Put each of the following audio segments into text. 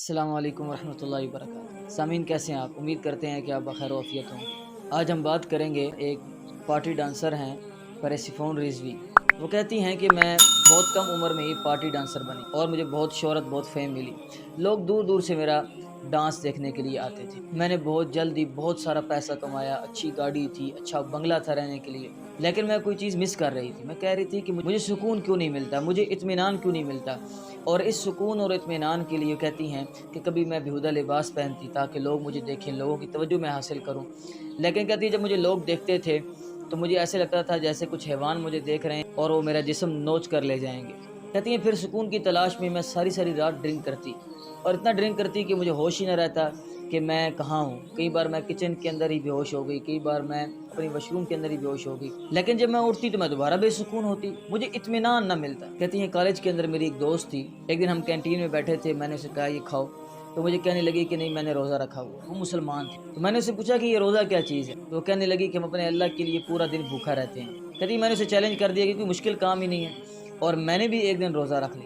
السلام علیکم ورحمۃ اللہ وبرکاتہ۔ سامعین کیسے ہیں آپ؟ امید کرتے ہیں کہ آپ بخیر وعافیت ہوں۔ آج ہم بات کریں گے، ایک پارٹی ڈانسر ہیں پریسیفون رضوی۔ وہ کہتی ہیں کہ میں بہت کم عمر میں ہی پارٹی ڈانسر بنی اور مجھے بہت شہرت، بہت فیم ملی۔ لوگ دور دور سے میرا ڈانس دیکھنے کے لیے آتے تھے۔ میں نے بہت جلدی بہت سارا پیسہ کمایا، اچھی گاڑی تھی، اچھا بنگلہ تھا رہنے کے لیے، لیکن میں کوئی چیز مس کر رہی تھی۔ میں کہہ رہی تھی کہ مجھے سکون کیوں نہیں ملتا، مجھے اطمینان کیوں نہیں ملتا۔ اور اس سکون اور اطمینان کے لیے کہتی ہیں کہ کبھی میں بیہودہ لباس پہنتی تاکہ لوگ مجھے دیکھیں، لوگوں کی توجہ میں حاصل کروں، لیکن کہتی ہے جب مجھے لوگ دیکھتے تھے تو مجھے ایسے لگتا تھا جیسے کچھ حیوان مجھے دیکھ رہے ہیں اور وہ میرا جسم نوچ کر لے جائیں گے۔ کہتی ہیں پھر سکون کی تلاش میں ساری رات ڈرنک کرتی، اور اتنا ڈرنک کرتی کہ مجھے ہوش ہی نہ رہتا کہ میں کہاں ہوں۔ کئی بار میں کچن کے اندر ہی بے ہوش ہو گئی، کئی بار میں اپنی واش روم کے اندر ہی بے ہوش ہو گئی، لیکن جب میں اٹھتی تو میں دوبارہ بے سکون ہوتی، مجھے اطمینان نہ ملتا۔ کہتی ہیں کالج کے اندر میری ایک دوست تھی، ایک دن ہم کینٹین میں بیٹھے تھے، میں نے اسے کہا یہ کھاؤ، تو مجھے کہنے لگی کہ نہیں میں نے روزہ رکھا ہوا۔ وہ مسلمان تھی، تو میں نے اسے پوچھا کہ یہ روزہ کیا چیز ہے، تو وہ کہنے لگی کہ ہم اپنے اللہ کے لیے پورا دن بھوکا رہتے ہیں۔ کہتی میں نے اسے چیلنج کر دیا کہ کوئی مشکل کام ہی نہیں ہے، اور میں نے بھی ایک دن روزہ رکھ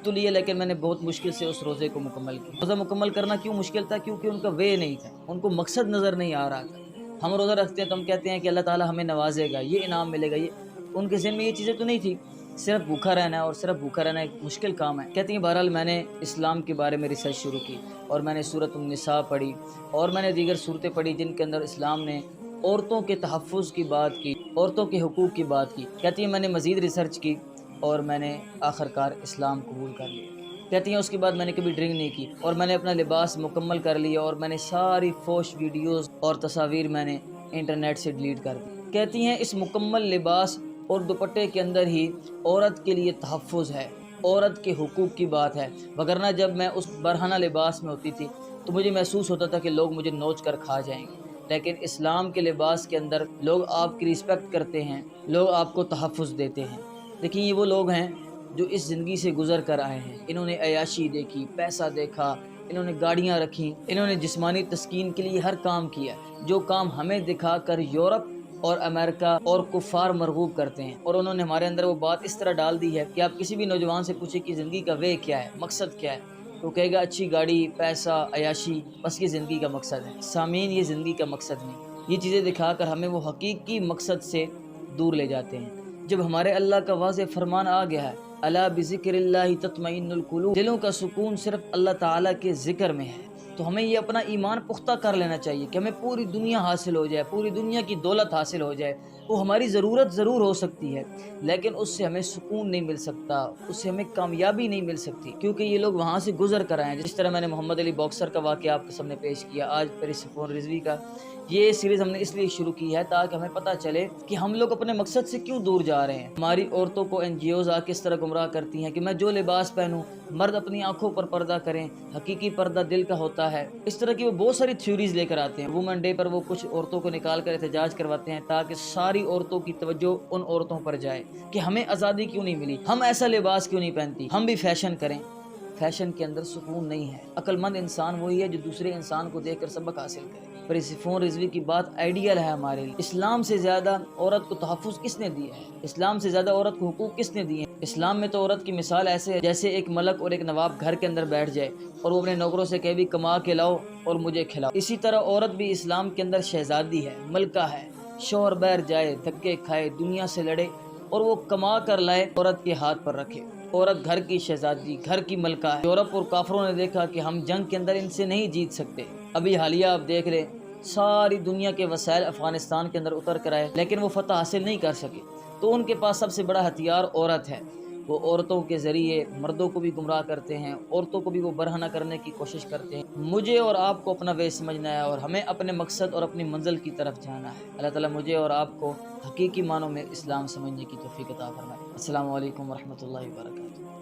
تو لیا، لیکن میں نے بہت مشکل سے اس روزے کو مکمل کیا۔ روزہ مکمل کرنا کیوں مشکل تھا؟ کیونکہ ان کا وے نہیں تھا، ان کو مقصد نظر نہیں آ رہا تھا۔ ہم روزہ رکھتے ہیں تو ہم کہتے ہیں کہ اللہ تعالیٰ ہمیں نوازے گا، یہ انعام ملے گا، یہ ان کے ذہن میں یہ چیزیں تو نہیں تھی۔ صرف بھوکا رہنا ہے، اور صرف بھوکا رہنا ایک مشکل کام ہے۔ کہتی ہیں بہرحال میں نے اسلام کے بارے میں ریسرچ شروع کی، اور میں نے سورۃ النساء پڑھی، اور میں نے دیگر صورتیں پڑھی جن کے اندر اسلام نے عورتوں کے تحفظ کی بات کی، عورتوں کے حقوق کی بات کی۔ کہتی ہیں میں نے مزید ریسرچ کی اور میں نے آخرکار اسلام قبول کر لیا۔ کہتی ہیں اس کے بعد میں نے کبھی ڈرنک نہیں کی، اور میں نے اپنا لباس مکمل کر لیا، اور میں نے ساری فوش ویڈیوز اور تصاویر میں نے انٹرنیٹ سے ڈیلیٹ کر دی۔ کہتی ہیں اس مکمل لباس اور دوپٹے کے اندر ہی عورت کے لیے تحفظ ہے، عورت کے حقوق کی بات ہے، وگرنہ جب میں اس برہنہ لباس میں ہوتی تھی تو مجھے محسوس ہوتا تھا کہ لوگ مجھے نوچ کر کھا جائیں گے، لیکن اسلام کے لباس کے اندر لوگ آپ کی رسپیکٹ کرتے ہیں، لوگ آپ کو تحفظ دیتے ہیں۔ دیکھیں یہ وہ لوگ ہیں جو اس زندگی سے گزر کر آئے ہیں، انہوں نے عیاشی دیکھی، پیسہ دیکھا، انہوں نے گاڑیاں رکھیں، انہوں نے جسمانی تسکین کے لیے ہر کام کیا، جو کام ہمیں دکھا کر یورپ اور امریکہ اور کفار مرغوب کرتے ہیں، اور انہوں نے ہمارے اندر وہ بات اس طرح ڈال دی ہے کہ آپ کسی بھی نوجوان سے پوچھیں کہ زندگی کا وے کیا ہے، مقصد کیا ہے، تو کہے گا اچھی گاڑی، پیسہ، عیاشی، بس یہ زندگی کا مقصد ہے۔ سامعین یہ زندگی کا مقصد نہیں، یہ چیزیں دکھا کر ہمیں وہ حقیقی مقصد سے دور لے جاتے ہیں۔ جب ہمارے اللہ کا واضح فرمان آ گیا ہے الا بذکر اللہ تطمئن القلوب، دلوں کا سکون صرف اللہ تعالیٰ کے ذکر میں ہے، تو ہمیں یہ اپنا ایمان پختہ کر لینا چاہیے کہ ہمیں پوری دنیا حاصل ہو جائے، پوری دنیا کی دولت حاصل ہو جائے، وہ ہماری ضرورت ضرور ہو سکتی ہے، لیکن اس سے ہمیں سکون نہیں مل سکتا، اس سے ہمیں کامیابی نہیں مل سکتی، کیونکہ یہ لوگ وہاں سے گزر کر آئے ہیں۔ جس طرح میں نے محمد علی باکسر کا واقعہ آپ کے سامنے پیش کیا، آج پریسیفون رضوی کا، یہ سیریز ہم نے اس لیے شروع کی ہے تاکہ ہمیں پتہ چلے کہ ہم لوگ اپنے مقصد سے کیوں دور جا رہے ہیں۔ ہماری عورتوں کو این جی اوز کس طرح گمراہ کرتی ہیں کہ میں جو لباس پہنوں، مرد اپنی آنکھوں پر پردہ کریں، حقیقی پردہ دل کا ہوتا ہے۔ اس طرح کی وہ بہت ساری تھیوریز لے کر آتے ہیں۔ وومن ڈے پر وہ کچھ عورتوں کو نکال کر احتجاج کرواتے ہیں تاکہ ساری عورتوں کی توجہ ان عورتوں پر جائے کہ ہمیں آزادی کیوں نہیں ملی، ہم ایسا لباس کیوں نہیں پہنتی، ہم بھی فیشن کریں۔ فیشن کے اندر سکون نہیں ہے۔ عقل مند انسان وہی ہے جو دوسرے انسان کو دیکھ کر سبق حاصل کرے۔ پریسیفون رضوی کی بات آئیڈیل ہے ہمارے لیے۔ اسلام سے زیادہ عورت کو تحفظ کس نے دیا ہے؟ اسلام سے زیادہ عورت کو حقوق کس نے دیے ہیں؟ اسلام میں تو عورت کی مثال ایسے ہے جیسے ایک ملک اور ایک نواب گھر کے اندر بیٹھ جائے اور وہ اپنے نوکروں سے کہے بھی کما کے لاؤ اور مجھے کھلاؤ۔ اسی طرح عورت بھی اسلام کے اندر شہزادی ہے، ملکہ ہے۔ شوہر باہر جائے، دھکے کھائے، دنیا سے لڑے، اور وہ کما کر لائے، عورت کے ہاتھ پر رکھے۔ عورت گھر کی شہزادی، گھر کی ملکہ ہے۔ یورپ اور کافروں نے دیکھا کہ ہم جنگ کے اندر ان سے نہیں جیت سکتے۔ ابھی حالیہ آپ دیکھ لیں، ساری دنیا کے وسائل افغانستان کے اندر اتر کر آئے لیکن وہ فتح حاصل نہیں کر سکے، تو ان کے پاس سب سے بڑا ہتھیار عورت ہے۔ وہ عورتوں کے ذریعے مردوں کو بھی گمراہ کرتے ہیں، عورتوں کو بھی وہ برہنہ کرنے کی کوشش کرتے ہیں۔ مجھے اور آپ کو اپنا وے سمجھنا ہے اور ہمیں اپنے مقصد اور اپنی منزل کی طرف جانا ہے۔ اللہ تعالیٰ مجھے اور آپ کو حقیقی معنوں میں اسلام سمجھنے کی توفیق عطا فرمائے۔ السلام علیکم ورحمۃ اللہ وبرکاتہ۔